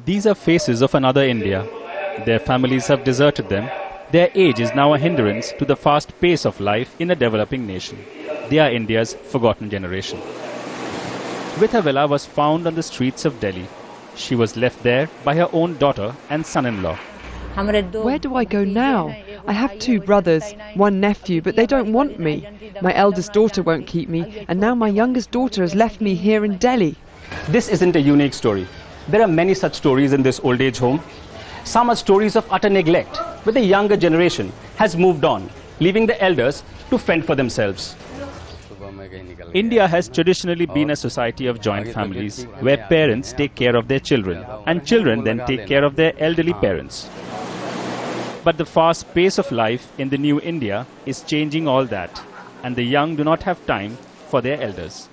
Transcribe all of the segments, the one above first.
These are faces of another India. Their families have deserted them. Their age is now a hindrance to the fast pace of life in a developing nation. They are India's forgotten generation. Vitha Villa was found on the streets of Delhi. She was left there by her own daughter and son-in-law. Where do I go now? I have 2 brothers, 1 nephew, but they don't want me. My eldest daughter won't keep me, and now my youngest daughter has left me here in Delhi. This isn't a unique story. There are many such stories in this old age home. Some are stories of utter neglect, where the younger generation has moved on, leaving the elders to fend for themselves. India has traditionally been a society of joint families, where parents take care of their children, and children then take care of their elderly parents. But the fast pace of life in the new India is changing all that, and the young do not have time for their elders.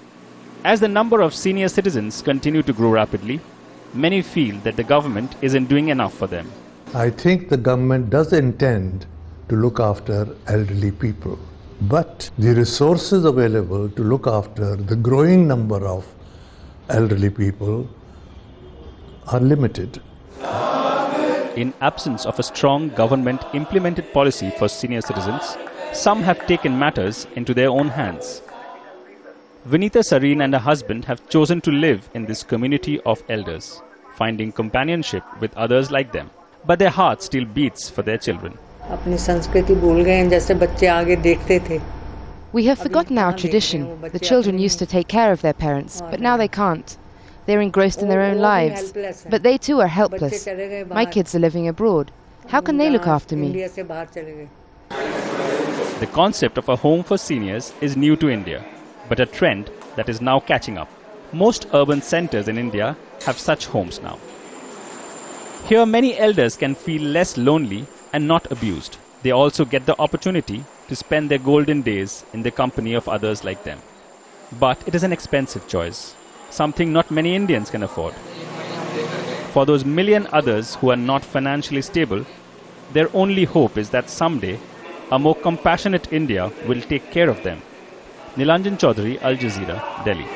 As the number of senior citizens continue to grow rapidly, many feel that the government isn't doing enough for them. I think the government does intend to look after elderly people, but the resources available to look after the growing number of elderly people are limited. In absence of a strong government-implemented policy for senior citizens, some have taken matters into their own hands. Vinita Sareen and her husband have chosen to live in this community of elders, finding companionship with others like them. But their heart still beats for their children. We have forgotten our tradition. The children used to take care of their parents, but now they can't. They're engrossed in their own lives, but they too are helpless. My kids are living abroad. How can they look after me? The concept of a home for seniors is new to India, but a trend that is now catching up. Most urban centers in India have such homes now. Here, many elders can feel less lonely and not abused. They also get the opportunity to spend their golden days in the company of others like them. But it is an expensive choice, something not many Indians can afford. For those million others who are not financially stable, their only hope is that someday a more compassionate India will take care of them. Nilanjan Chowdhuri, Al Jazeera, Delhi.